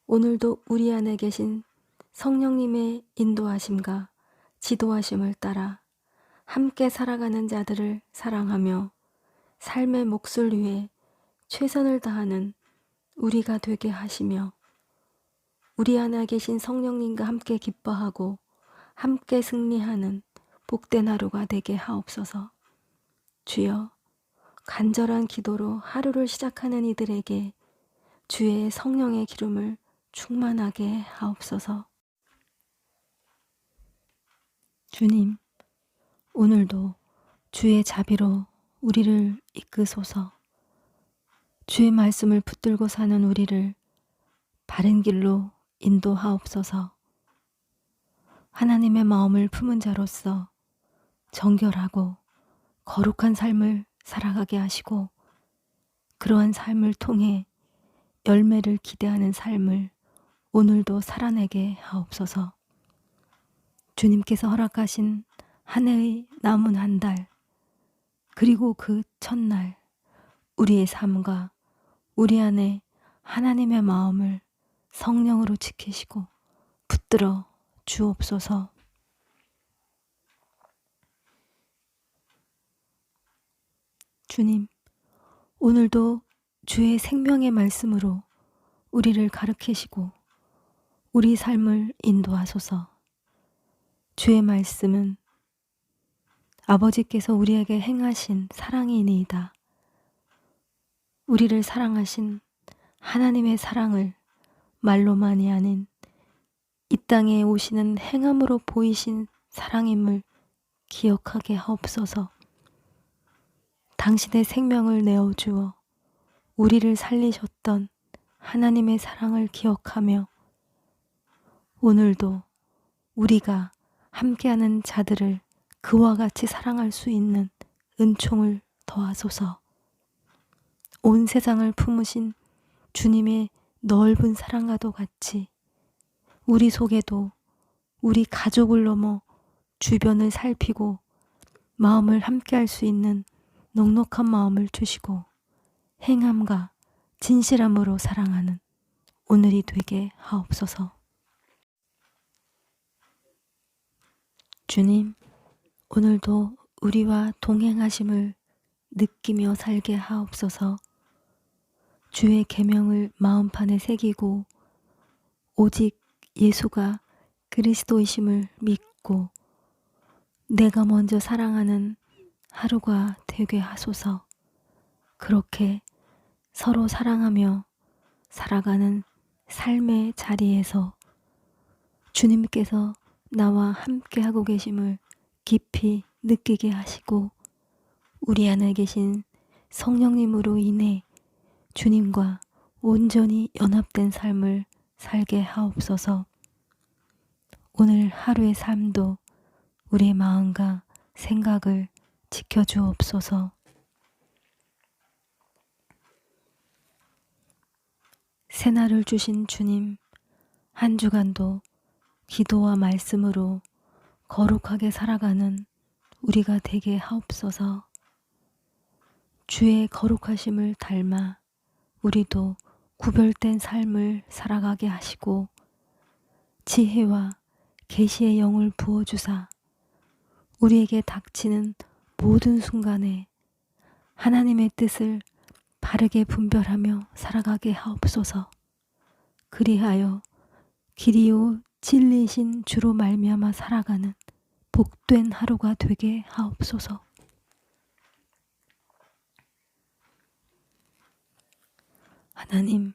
오늘도 우리 안에 계신 성령님의 인도하심과 지도하심을 따라 함께 살아가는 자들을 사랑하며 삶의 몫을 위해 최선을 다하는 우리가 되게 하시며 우리 안에 계신 성령님과 함께 기뻐하고 함께 승리하는 복된 하루가 되게 하옵소서. 주여, 간절한 기도로 하루를 시작하는 이들에게 주의 성령의 기름을 충만하게 하옵소서. 주님, 오늘도 주의 자비로 우리를 이끄소서. 주의 말씀을 붙들고 사는 우리를 바른 길로 인도하옵소서. 하나님의 마음을 품은 자로서 정결하고 거룩한 삶을 살아가게 하시고, 그러한 삶을 통해 열매를 기대하는 삶을 오늘도 살아내게 하옵소서. 주님께서 허락하신 한 해의 남은 한 달, 그리고 그 첫날, 우리의 삶과 우리 안에 하나님의 마음을 성령으로 지키시고 붙들어 주옵소서. 주님, 오늘도 주의 생명의 말씀으로 우리를 가르치시고 우리 삶을 인도하소서. 주의 말씀은 아버지께서 우리에게 행하신 사랑이니이다. 우리를 사랑하신 하나님의 사랑을 말로만이 아닌 이 땅에 오시는 행함으로 보이신 사랑임을 기억하게 하옵소서. 당신의 생명을 내어주어 우리를 살리셨던 하나님의 사랑을 기억하며 오늘도 우리가 함께하는 자들을 그와 같이 사랑할 수 있는 은총을 더하소서. 온 세상을 품으신 주님의 넓은 사랑과도 같이 우리 속에도 우리 가족을 넘어 주변을 살피고 마음을 함께할 수 있는 넉넉한 마음을 주시고 행함과 진실함으로 사랑하는 오늘이 되게 하옵소서. 주님, 오늘도 우리와 동행하심을 느끼며 살게 하옵소서. 주의 계명을 마음판에 새기고 오직 예수가 그리스도이심을 믿고 내가 먼저 사랑하는 하루가 되게 하소서. 그렇게 서로 사랑하며 살아가는 삶의 자리에서 주님께서 나와 함께하고 계심을 깊이 느끼게 하시고 우리 안에 계신 성령님으로 인해 주님과 온전히 연합된 삶을 살게 하옵소서. 오늘 하루의 삶도 우리의 마음과 생각을 지켜주옵소서. 새날을 주신 주님, 한 주간도 기도와 말씀으로 거룩하게 살아가는 우리가 되게 하옵소서. 주의 거룩하심을 닮아 우리도 구별된 삶을 살아가게 하시고 지혜와 계시의 영을 부어주사 우리에게 닥치는 모든 순간에 하나님의 뜻을 바르게 분별하며 살아가게 하옵소서. 그리하여 길이요 진리이신 주로 말미암아 살아가는 복된 하루가 되게 하옵소서. 하나님,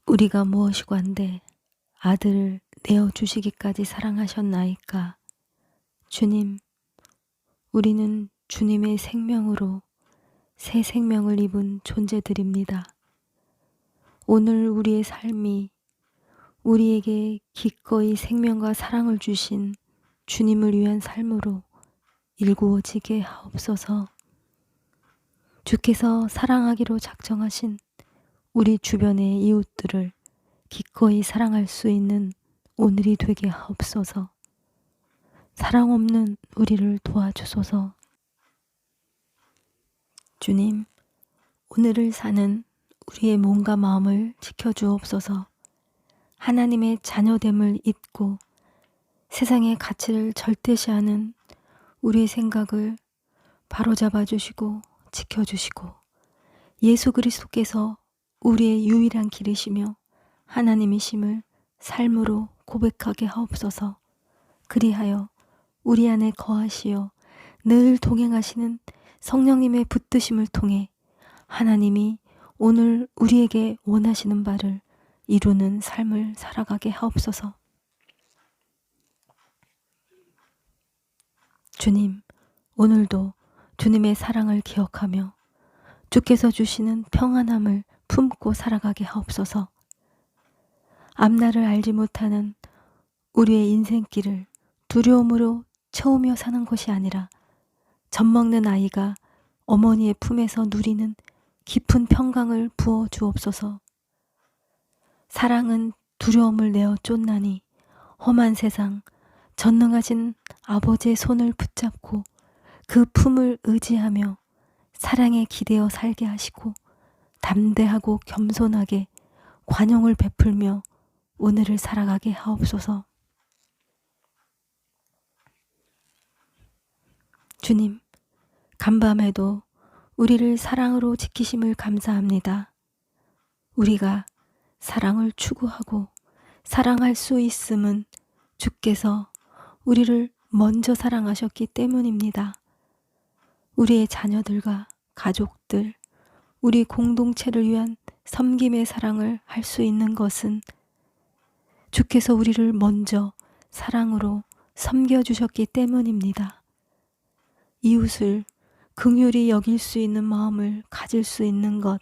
우리가 무엇이관데 아들을 내어주시기까지 사랑하셨나이까. 주님, 우리는 주님의 생명으로 새 생명을 입은 존재들입니다. 오늘 우리의 삶이 우리에게 기꺼이 생명과 사랑을 주신 주님을 위한 삶으로 일구어지게 하옵소서. 주께서 사랑하기로 작정하신 우리 주변의 이웃들을 기꺼이 사랑할 수 있는 오늘이 되게 하옵소서. 사랑 없는 우리를 도와주소서. 주님, 오늘을 사는 우리의 몸과 마음을 지켜주옵소서. 하나님의 자녀됨을 잊고 세상의 가치를 절대시하는 우리의 생각을 바로잡아 주시고 지켜주시고 예수 그리스도께서 우리의 유일한 길이시며 하나님이심을 삶으로 고백하게 하옵소서. 그리하여 우리 안에 거하시어 늘 동행하시는 성령님의 붙드심을 통해 하나님이 오늘 우리에게 원하시는 바를 이루는 삶을 살아가게 하옵소서. 주님, 오늘도 주님의 사랑을 기억하며 주께서 주시는 평안함을 품고 살아가게 하옵소서. 앞날을 알지 못하는 우리의 인생길을 두려움으로 채우며 사는 것이 아니라 젖먹는 아이가 어머니의 품에서 누리는 깊은 평강을 부어 주옵소서. 사랑은 두려움을 내어 쫓나니 험한 세상 전능하신 아버지의 손을 붙잡고 그 품을 의지하며 사랑에 기대어 살게 하시고 담대하고 겸손하게 관용을 베풀며 오늘을 살아가게 하옵소서. 주님, 간밤에도 우리를 사랑으로 지키심을 감사합니다. 우리가 사랑을 추구하고 사랑할 수 있음은 주께서 우리를 먼저 사랑하셨기 때문입니다. 우리의 자녀들과 가족들, 우리 공동체를 위한 섬김의 사랑을 할 수 있는 것은 주께서 우리를 먼저 사랑으로 섬겨주셨기 때문입니다. 이웃을 긍휼히 여길 수 있는 마음을 가질 수 있는 것,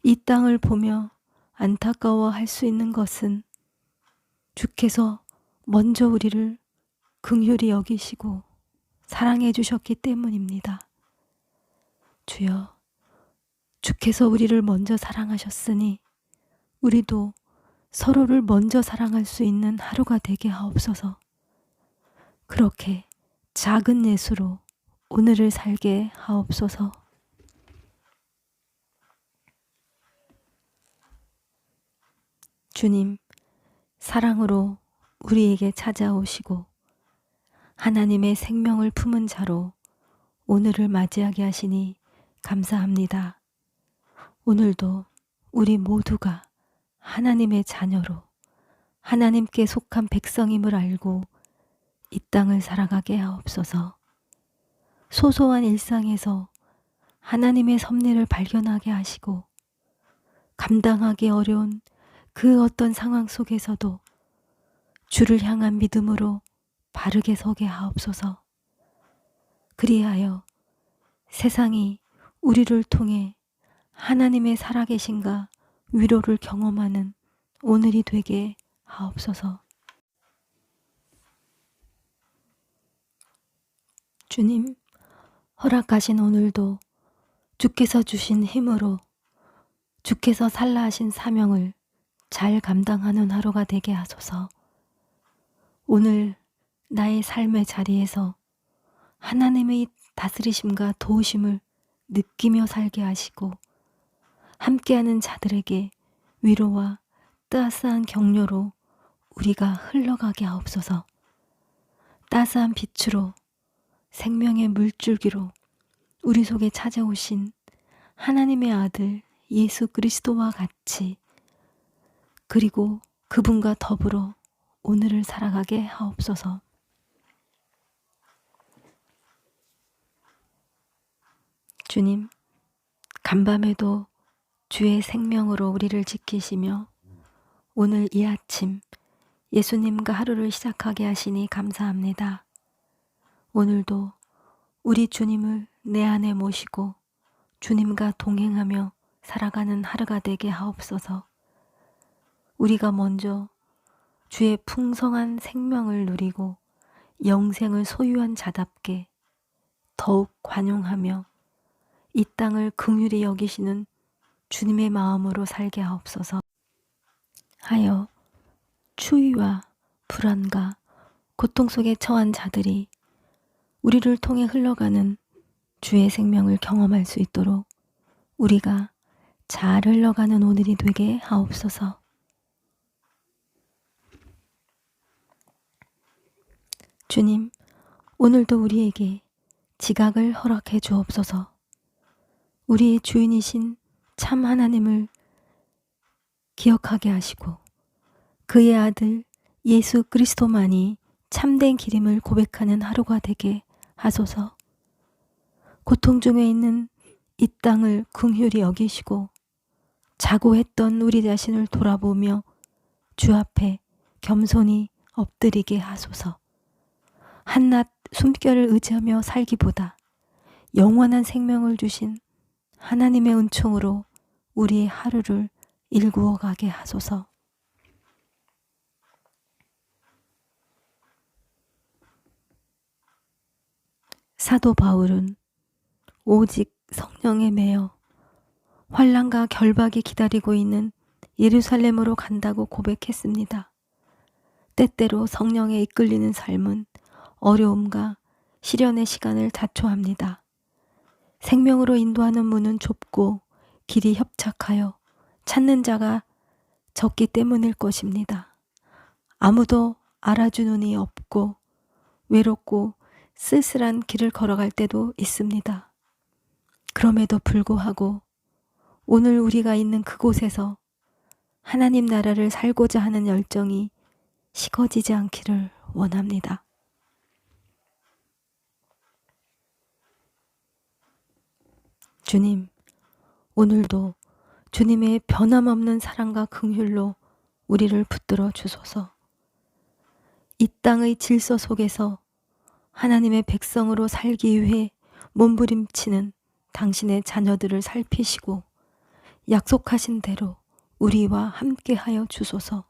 이 땅을 보며 안타까워할 수 있는 것은 주께서 먼저 우리를 긍휼히 여기시고 사랑해 주셨기 때문입니다. 주여, 주께서 우리를 먼저 사랑하셨으니 우리도 서로를 먼저 사랑할 수 있는 하루가 되게 하옵소서. 그렇게 작은 예수로 오늘을 살게 하옵소서. 주님, 사랑으로 우리에게 찾아오시고 하나님의 생명을 품은 자로 오늘을 맞이하게 하시니 감사합니다. 오늘도 우리 모두가 하나님의 자녀로 하나님께 속한 백성임을 알고 이 땅을 살아가게 하옵소서. 소소한 일상에서 하나님의 섭리를 발견하게 하시고 감당하기 어려운 그 어떤 상황 속에서도 주를 향한 믿음으로 바르게 서게 하옵소서. 그리하여 세상이 우리를 통해 하나님의 살아계신가 위로를 경험하는 오늘이 되게 하옵소서. 주님, 허락하신 오늘도 주께서 주신 힘으로 주께서 살라 하신 사명을 잘 감당하는 하루가 되게 하소서. 오늘 나의 삶의 자리에서 하나님의 다스리심과 도우심을 느끼며 살게 하시고 함께하는 자들에게 위로와 따스한 격려로 우리가 흘러가게 하옵소서. 따스한 빛으로 생명의 물줄기로 우리 속에 찾아오신 하나님의 아들 예수 그리스도와 같이 그리고 그분과 더불어 오늘을 살아가게 하옵소서. 주님, 간밤에도 주의 생명으로 우리를 지키시며 오늘 이 아침 예수님과 하루를 시작하게 하시니 감사합니다. 오늘도 우리 주님을 내 안에 모시고 주님과 동행하며 살아가는 하루가 되게 하옵소서. 우리가 먼저 주의 풍성한 생명을 누리고 영생을 소유한 자답게 더욱 관용하며 이 땅을 긍휼히 여기시는 주님의 마음으로 살게 하옵소서. 하여 추위와 불안과 고통 속에 처한 자들이 우리를 통해 흘러가는 주의 생명을 경험할 수 있도록 우리가 잘 흘러가는 오늘이 되게 하옵소서. 주님, 오늘도 우리에게 지각을 허락해 주옵소서. 우리의 주인이신 참 하나님을 기억하게 하시고 그의 아들 예수 그리스도만이 참된 길임을 고백하는 하루가 되게 하소서. 고통 중에 있는 이 땅을 긍휼히 여기시고 자고했던 우리 자신을 돌아보며 주 앞에 겸손히 엎드리게 하소서. 한낱 숨결을 의지하며 살기보다 영원한 생명을 주신 하나님의 은총으로 우리의 하루를 일구어 가게 하소서. 사도 바울은 오직 성령에 매여 환난과 결박이 기다리고 있는 예루살렘으로 간다고 고백했습니다. 때때로 성령에 이끌리는 삶은 어려움과 시련의 시간을 자초합니다. 생명으로 인도하는 문은 좁고 길이 협착하여 찾는 자가 적기 때문일 것입니다. 아무도 알아주는 이 없고 외롭고 쓸쓸한 길을 걸어갈 때도 있습니다. 그럼에도 불구하고 오늘 우리가 있는 그곳에서 하나님 나라를 살고자 하는 열정이 식어지지 않기를 원합니다. 주님, 오늘도 주님의 변함없는 사랑과 긍휼로 우리를 붙들어 주소서. 이 땅의 질서 속에서 하나님의 백성으로 살기 위해 몸부림치는 당신의 자녀들을 살피시고 약속하신 대로 우리와 함께하여 주소서.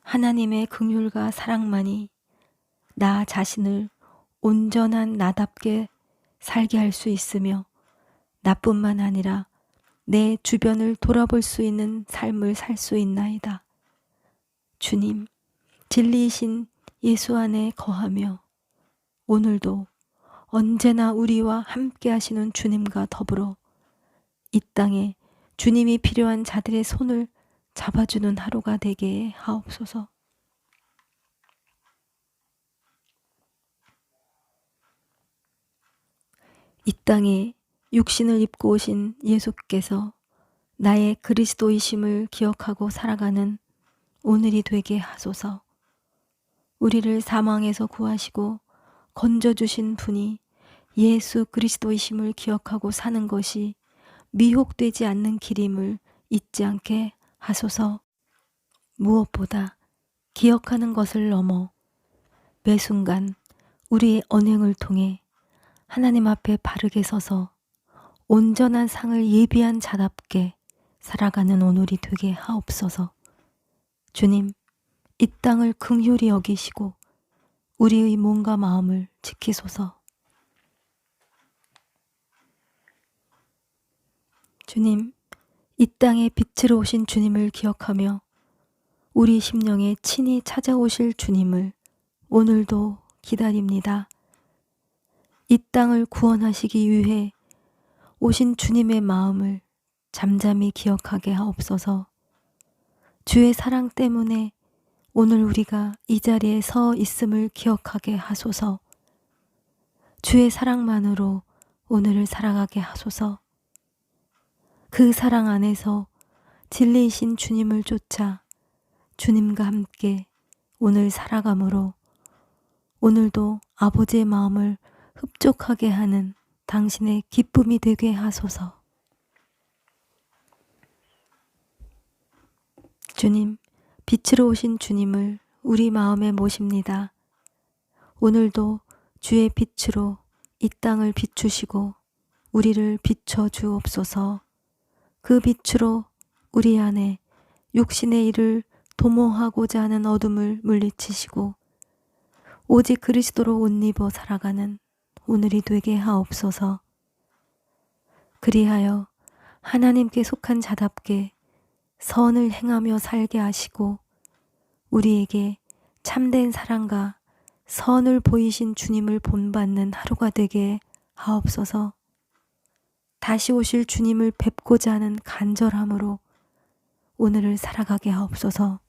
하나님의 긍휼과 사랑만이 나 자신을 온전한 나답게 살게 할 수 있으며 나뿐만 아니라 내 주변을 돌아볼 수 있는 삶을 살 수 있나이다. 주님, 진리이신 예수 안에 거하며 오늘도 언제나 우리와 함께 하시는 주님과 더불어 이 땅에 주님이 필요한 자들의 손을 잡아주는 하루가 되게 하옵소서. 이 땅에 육신을 입고 오신 예수께서 나의 그리스도이심을 기억하고 살아가는 오늘이 되게 하소서. 우리를 사망에서 구하시고 건져주신 분이 예수 그리스도이심을 기억하고 사는 것이 미혹되지 않는 길임을 잊지 않게 하소서. 무엇보다 기억하는 것을 넘어 매 순간 우리의 언행을 통해 하나님 앞에 바르게 서서 온전한 상을 예비한 자답게 살아가는 오늘이 되게 하옵소서. 주님, 이 땅을 긍휼히 여기시고 우리의 몸과 마음을 지키소서. 주님, 이 땅에 빛으로 오신 주님을 기억하며 우리 심령에 친히 찾아오실 주님을 오늘도 기다립니다. 이 땅을 구원하시기 위해 오신 주님의 마음을 잠잠히 기억하게 하옵소서. 주의 사랑 때문에 오늘 우리가 이 자리에 서 있음을 기억하게 하소서. 주의 사랑만으로 오늘을 살아가게 하소서. 그 사랑 안에서 진리이신 주님을 쫓아 주님과 함께 오늘 살아감으로 오늘도 아버지의 마음을 흡족하게 하는 당신의 기쁨이 되게 하소서. 주님, 빛으로 오신 주님을 우리 마음에 모십니다. 오늘도 주의 빛으로 이 땅을 비추시고 우리를 비춰 주옵소서. 그 빛으로 우리 안에 육신의 일을 도모하고자 하는 어둠을 물리치시고 오직 그리스도로 옷 입어 살아가는 오늘이 되게 하옵소서. 그리하여 하나님께 속한 자답게 선을 행하며 살게 하시고 우리에게 참된 사랑과 선을 보이신 주님을 본받는 하루가 되게 하옵소서. 다시 오실 주님을 뵙고자 하는 간절함으로 오늘을 살아가게 하옵소서.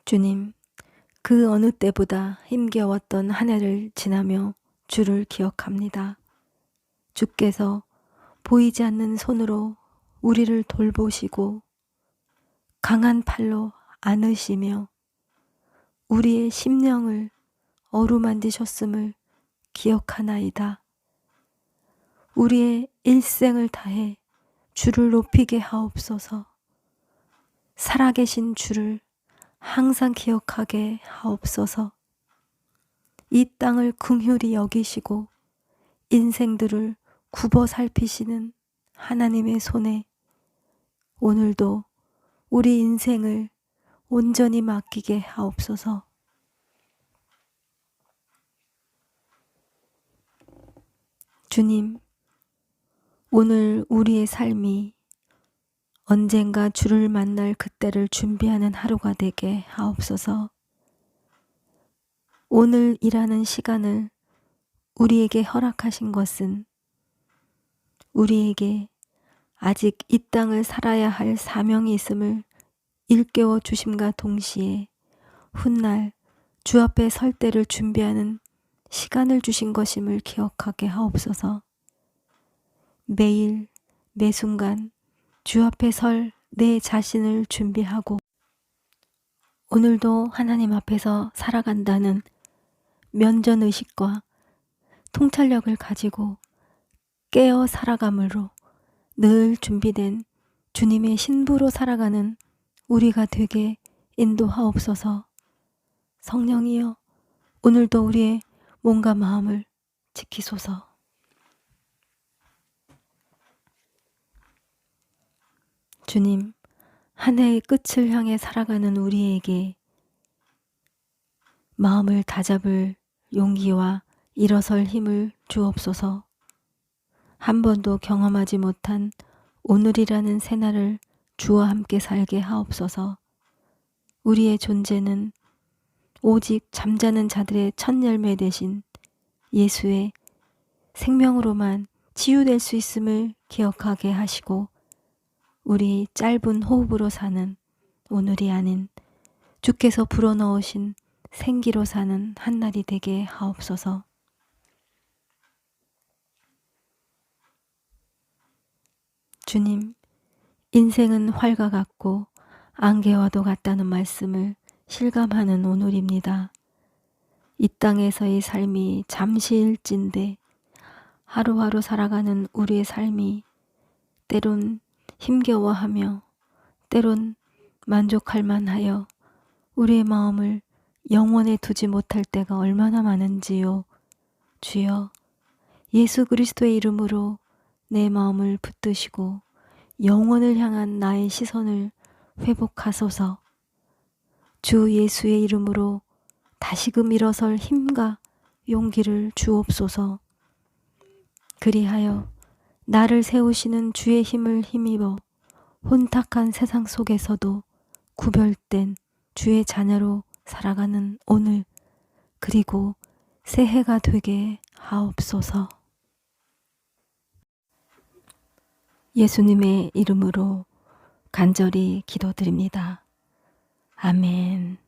주님, 그 어느 때보다 힘겨웠던 한 해를 지나며 주를 기억합니다. 주께서 보이지 않는 손으로 우리를 돌보시고 강한 팔로 안으시며 우리의 심령을 어루만지셨음을 기억하나이다. 우리의 일생을 다해 주를 높이게 하옵소서. 살아계신 주를 항상 기억하게 하옵소서. 이 땅을 긍휼히 여기시고 인생들을 굽어 살피시는 하나님의 손에 오늘도 우리 인생을 온전히 맡기게 하옵소서. 주님, 오늘 우리의 삶이 언젠가 주를 만날 그때를 준비하는 하루가 되게 하옵소서. 오늘 일하는 시간을 우리에게 허락하신 것은 우리에게 아직 이 땅을 살아야 할 사명이 있음을 일깨워 주심과 동시에 훗날 주 앞에 설 때를 준비하는 시간을 주신 것임을 기억하게 하옵소서. 매일 매 순간 주 앞에 설 내 자신을 준비하고 오늘도 하나님 앞에서 살아간다는 면전의식과 통찰력을 가지고 깨어 살아감으로 늘 준비된 주님의 신부로 살아가는 우리가 되게 인도하옵소서. 성령이여, 오늘도 우리의 몸과 마음을 지키소서. 주님, 한 해의 끝을 향해 살아가는 우리에게 마음을 다잡을 용기와 일어설 힘을 주옵소서. 한 번도 경험하지 못한 오늘이라는 새날을 주와 함께 살게 하옵소서. 우리의 존재는 오직 잠자는 자들의 첫 열매 되신 예수의 생명으로만 치유될 수 있음을 기억하게 하시고 우리 짧은 호흡으로 사는 오늘이 아닌 주께서 불어넣으신 생기로 사는 한날이 되게 하옵소서. 주님, 인생은 활과 같고 안개와도 같다는 말씀을 실감하는 오늘입니다. 이 땅에서의 삶이 잠시일진데 하루하루 살아가는 우리의 삶이 때론 힘겨워하며 때론 만족할 만하여 우리의 마음을 영원에 두지 못할 때가 얼마나 많은지요. 주여, 예수 그리스도의 이름으로 내 마음을 붙드시고 영원을 향한 나의 시선을 회복하소서. 주 예수의 이름으로 다시금 일어설 힘과 용기를 주옵소서. 그리하여 나를 세우시는 주의 힘을 힘입어 혼탁한 세상 속에서도 구별된 주의 자녀로 살아가는 오늘 그리고 새해가 되게 하옵소서. 예수님의 이름으로 간절히 기도드립니다. 아멘.